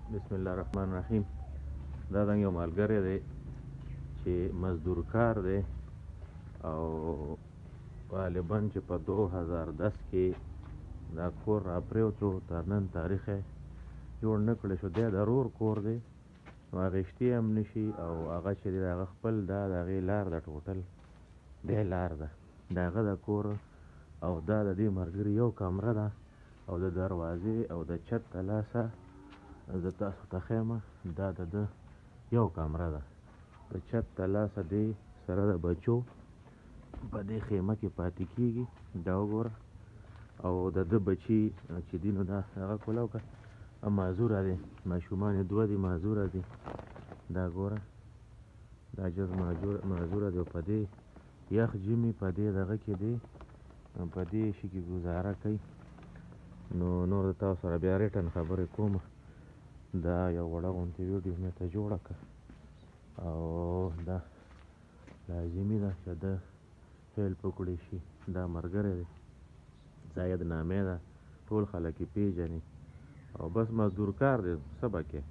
بسم الله الرحمن الرحیم. دا زنګ یو ملګری دی چې مزدور کار دی او غالبا چې په 2010 کې دا کور را پریوتو، تر نن تاریخ یې جوړ نه کړی شو. دی د رور کور دی، نو اخیستی هم نشي او هغه چې دی د هغه خپل دا د هغې لار ده، ټوټل دی لار ده د هغه د کور. او دا د دې ملګري یو کمره ده او د دروازې او د چت د لاسه زه تاسو ته ښیم. دا د ده یو کمره ده، د چت د لاسه دی سره د بچو په دې خیمه کې پاتې کېږي. دا وګوره. او د ده بچي چې دي نو دا هغه کولاو که معذوره دی، ماشومان یې 2 دي، معذوره دي. دا ګوره، دا جز معذوره دی او په دې یخ ژمي په دې دغه کې دی، په دې شي کې ګزاره کوي. نو نور د تاسو سره بیا ریټن خبرې کوم. دا یو وړه غوندې ویډیو مې ته جوړه کړه او دا لازمي ده چې ده هیلپ وکړی شي. دا ملګری دی، زاید نامې ده، ټول خلک یې پېژني او بس مزدور کار دی، څه به کوې.